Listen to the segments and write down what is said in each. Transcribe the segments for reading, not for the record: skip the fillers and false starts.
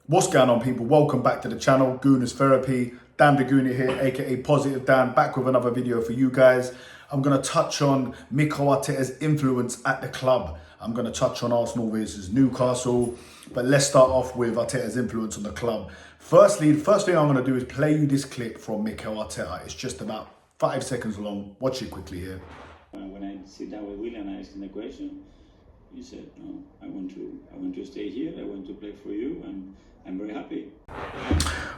What's going on, people? Welcome back to the channel, Gooners Therapy. Dan the Gooner here, aka Positive Dan, back with another video for you guys. I'm going to touch on Mikel Arteta's influence at the club. I'm going to touch on Arsenal versus Newcastle, but let's start off with Arteta's influence on the club. Firstly, the first thing I'm going to do is play you this clip from Mikel Arteta. It's just about 5 seconds long. Watch it quickly here. When I sit down with William and I asked him the question, he said, "No, I want to stay here. I want to play for you, and I'm very happy."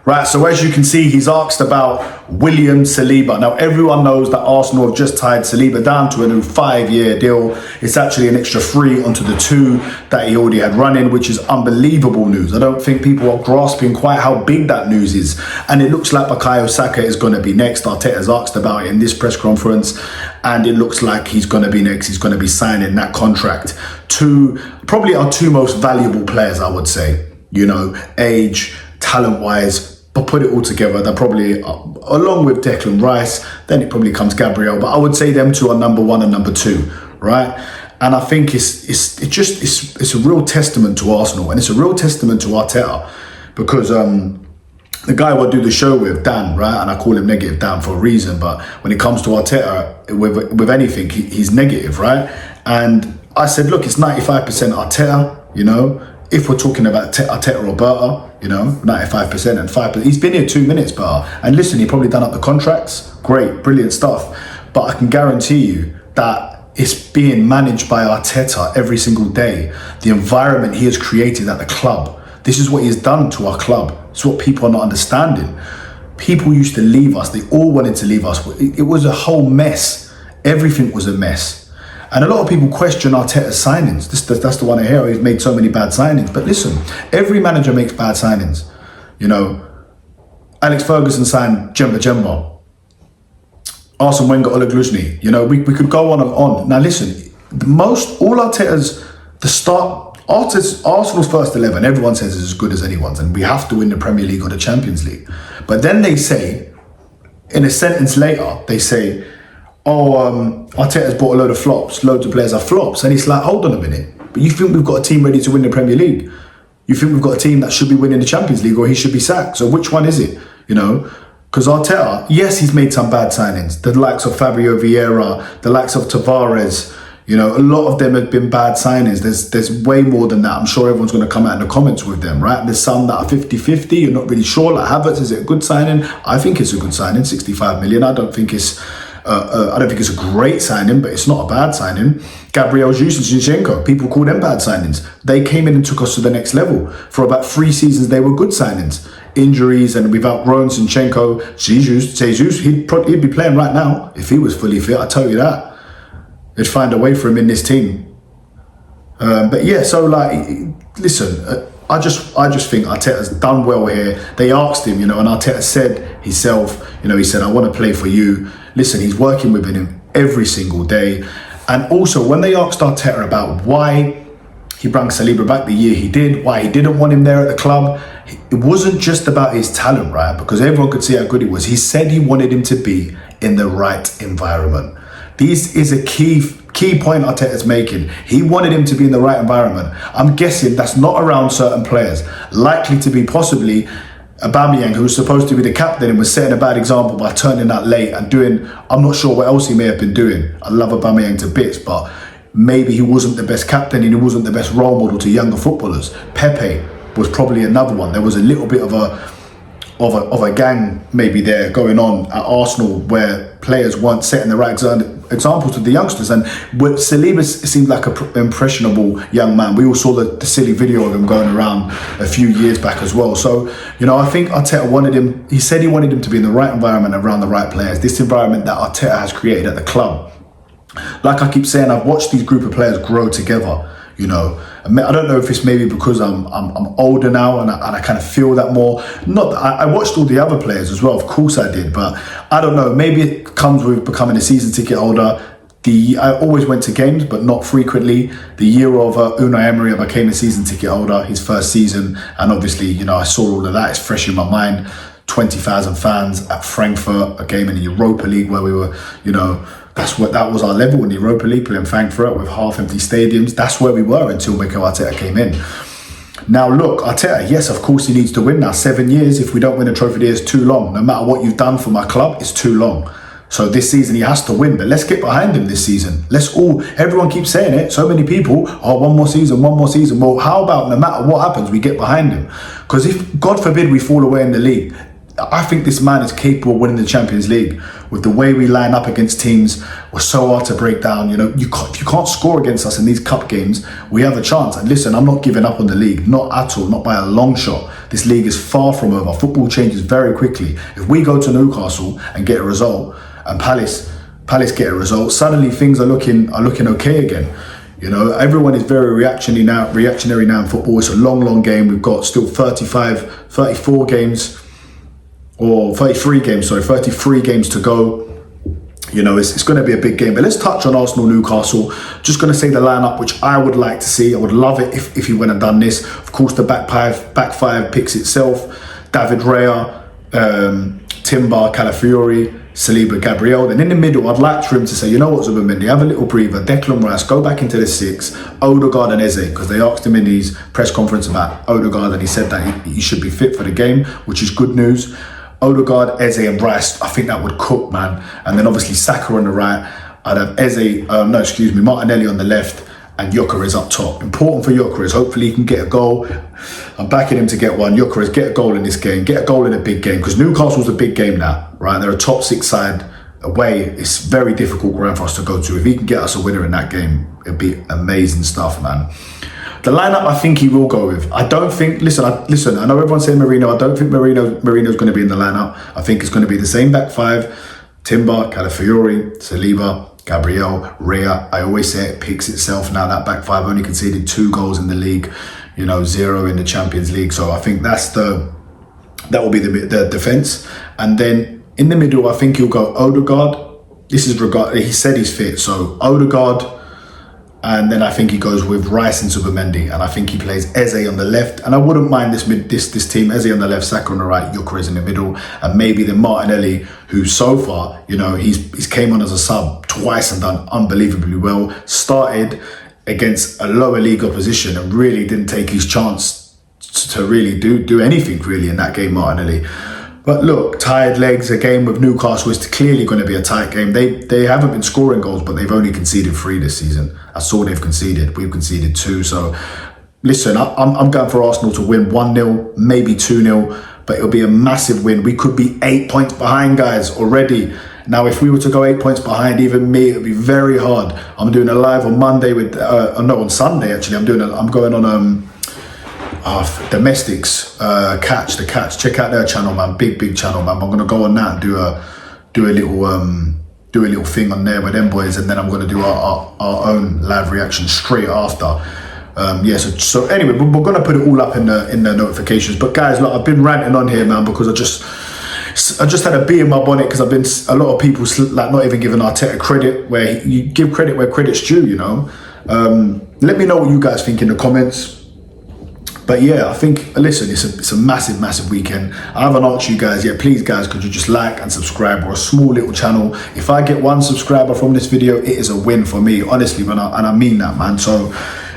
Right, so as you can see, he's asked about William Saliba. Now, everyone knows that Arsenal have just tied Saliba down to a new 5-year deal. It's actually an extra 3 onto the 2 that he already had running, which is unbelievable news. I don't think people are grasping quite how big that news is. And it looks like Saliba Saka is going to be next. Arteta's asked about it in this press conference, and it looks like he's going to be next. He's going to be signing that contract to probably our 2 most valuable players, I would say. You know, age, talent-wise, but put it all together, they're probably, along with Declan Rice, then it probably comes Gabriel, but I would say them 2 are number 1 and number 2, right? And I think it's a real testament to Arsenal, and it's a real testament to Arteta, because the guy I do the show with, Dan, right, and I call him Negative Dan for a reason, but when it comes to Arteta, with anything, he's negative, right? And I said, look, it's 95% Arteta, you know. If we're talking about Arteta or Berta, you know, 95% and 5%. He's been here 2 minutes, Berta. And listen, he probably done up the contracts. Great, brilliant stuff. But I can guarantee you that it's being managed by Arteta every single day. The environment he has created at the club. This is what he has done to our club. It's what people are not understanding. People used to leave us. They all wanted to leave us. It was a whole mess. Everything was a mess. And a lot of people question Arteta's signings. That's the one I hear. He's made so many bad signings. But listen, every manager makes bad signings. You know, Alex Ferguson signed Jemba. Arsene Wenger, Ole Gluzny. You know, we could go on and on. Now listen, Arsenal's first 11, everyone says is as good as anyone's, and we have to win the Premier League or the Champions League. But then they say, in a sentence later, they say, Arteta's bought a load of flops, loads of players are flops. And it's like, hold on a minute, but you think we've got a team ready to win the Premier League? You think we've got a team that should be winning the Champions League, or he should be sacked? So which one is it? You know, because Arteta, yes, he's made some bad signings. The likes of Fabio Vieira, the likes of Tavares, you know, a lot of them have been bad signings. There's way more than that. I'm sure everyone's going to come out in the comments with them, right? There's some that are 50-50. You're not really sure. Like Havertz, is it a good signing? I think it's a good signing, 65 million. I don't think it's a great signing, but it's not a bad signing. Gabriel Jesus and Zinchenko, people call them bad signings. They came in and took us to the next level. For about 3 seasons, they were good signings. Injuries, and we've outgrown Zinchenko. Jesus, he'd be playing right now if he was fully fit. I tell you that. They'd find a way for him in this team. But yeah, so like, listen, I just think Arteta's done well here. They asked him, you know, and Arteta said himself, you know, he said, "I want to play for you." Listen, he's working with him every single day. And also, when they asked Arteta about why he brought Saliba back the year he did, why he didn't want him there at the club, it wasn't just about his talent, right? Because everyone could see how good he was. He said he wanted him to be in the right environment. This is a key point Arteta's making. He wanted him to be in the right environment. I'm guessing that's not around certain players. Likely to be possibly Aubameyang, who was supposed to be the captain and was setting a bad example by turning that late and doing, I'm not sure what else he may have been doing. I love Aubameyang to bits, but maybe he wasn't the best captain and he wasn't the best role model to younger footballers. Pepe was probably another one. There was a little bit of a gang maybe there going on at Arsenal where players weren't setting the right examples to the youngsters. And with Saliba seemed like an impressionable young man. We all saw the silly video of him going around a few years back as well. So, you know, I think Arteta he said he wanted him to be in the right environment around the right players. This environment that Arteta has created at the club. Like I keep saying, I've watched these group of players grow together. You know, I don't know if it's maybe because I'm older now and I kind of feel that more. Not that I watched all the other players as well, of course I did, but I don't know, maybe it comes with becoming a season ticket holder. I always went to games, but not frequently. The year of Unai Emery, I became a season ticket holder, his first season, and obviously, you know, I saw all of that. It's fresh in my mind. 20,000 fans at Frankfurt, a game in the Europa League where we were, you know, that was our level in the Europa League, playing Frankfurt with half-empty stadiums. That's where we were until Mikel Arteta came in. Now look, Arteta, yes, of course he needs to win now. 7 years, if we don't win a trophy there, is too long. No matter what you've done for my club, it's too long. So this season he has to win, but let's get behind him this season. Everyone keeps saying it, so many people, oh, one more season. Well, how about no matter what happens, we get behind him? Because if, God forbid, we fall away in the league, I think this man is capable of winning the Champions League. With the way we line up against teams, we're so hard to break down. You know, if you can't score against us in these cup games, we have a chance. And listen, I'm not giving up on the league, not at all, not by a long shot. This league is far from over. Football changes very quickly. If we go to Newcastle and get a result, and Palace get a result, suddenly things are looking okay again. You know, everyone is very reactionary now in football. It's a long game. We've got still 33 games to go. You know, it's going to be a big game. But let's touch on Arsenal Newcastle. Just going to say the lineup, which I would like to see. I would love it if he went and done this. Of course, the back five picks itself. David Raya, Timber, Calafiori, Saliba, Gabriel. Then in the middle, I'd like for him to say, you know what, Zubimendi, have a little breather. Declan Rice, go back into the 6. Odegaard and Eze, because they asked him in his press conference about Odegaard, and he said that he should be fit for the game, which is good news. Odegaard, Eze and Rice, I think that would cook, man. And then obviously Saka on the right. I'd have Martinelli on the left, and Gyökeres up top. Important for Gyökeres. Hopefully he can get a goal. I'm backing him to get one. Gyökeres, get a goal in this game. Get a goal in a big game, because Newcastle's a big game now, right? They're a top 6 side away. It's very difficult ground for us to go to. If he can get us a winner in that game, it'd be amazing stuff, man. The lineup, I think he will go with. I don't think. Listen. I know everyone's saying Merino. I don't think Merino's going to be in the lineup. I think it's going to be the same back 5: Timber, Calafiori, Saliba, Gabriel, Raya. I always say it picks itself now. That back 5 only conceded 2 goals in the league. You know, 0 in the Champions League. So I think that will be the defense. And then in the middle, I think he'll go Odegaard. He said he's fit, so Odegaard. And then I think he goes with Rice and Zubimendi, and I think he plays Eze on the left. And I wouldn't mind this team: Eze on the left, Saka on the right, Gyökeres in the middle, and maybe then Martinelli, who so far, you know, he's came on as a sub twice and done unbelievably well. Started against a lower league opposition and really didn't take his chance to really do anything really in that game, Martinelli. But look, tired legs, a game with Newcastle is clearly going to be a tight game. They haven't been scoring goals, but they've only conceded 3 this season. That's all they've conceded. We've conceded 2. So listen, I'm going for Arsenal to win 1-0, maybe 2-0, but it'll be a massive win. We could be 8 points behind, guys, already. Now, if we were to go 8 points behind, even me, it'd be very hard. I'm doing a live on Monday on Sunday actually. I'm going on Domestics, Catch. Check out their channel, man. Big channel, man. I'm gonna go on that and do a little thing on there with them boys, and then I'm gonna do our own live reaction straight after. So anyway, we're gonna put it all up in the notifications. But guys, look, I've been ranting on here, man, because I just had a bee in my bonnet, because a lot of people like not even giving Arteta credit where you give credit where credit's due, you know. Let me know what you guys think in the comments. But yeah, I think, listen, it's a massive weekend. I haven't asked you guys yet. Please, guys, could you just like and subscribe? We're a small little channel. If I get 1 subscriber from this video, it is a win for me, honestly, and I mean that, man. So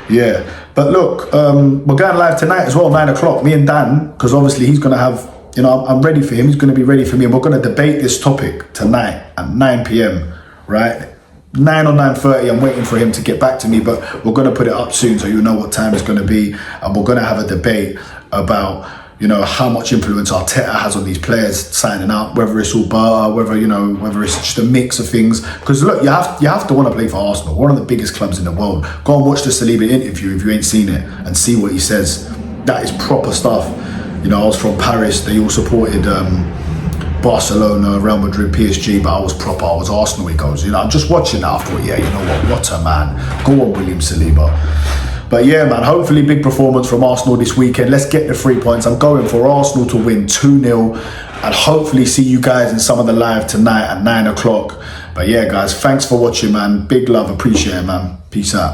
yeah. But look, we're going live tonight as well, 9 o'clock. Me and Dan, because obviously he's going to have, you know, I'm ready for him. He's going to be ready for me. And we're going to debate this topic tonight at 9 p.m, right? 9 or 9:30, I'm waiting for him to get back to me, but we're going to put it up soon so you know what time it's going to be, and we're going to have a debate about, you know, how much influence Arteta has on these players signing up, whether it's all bar, whether it's just a mix of things. Because look, you have to want to play for Arsenal, one of the biggest clubs in the world. Go and watch the Saliba interview if you ain't seen it and see what he says. That is proper stuff. You know, I was from Paris, they all supported Barcelona, Real Madrid, PSG, but I was Arsenal, he goes. You know, I'm just watching that, I thought, yeah, you know what a man. Go on, William Saliba. But yeah, man, hopefully big performance from Arsenal this weekend. Let's get the 3 points. I'm going for Arsenal to win 2-0, and hopefully see you guys in some of the live tonight at 9 o'clock. But yeah, guys, thanks for watching, man. Big love, appreciate it, man. Peace out.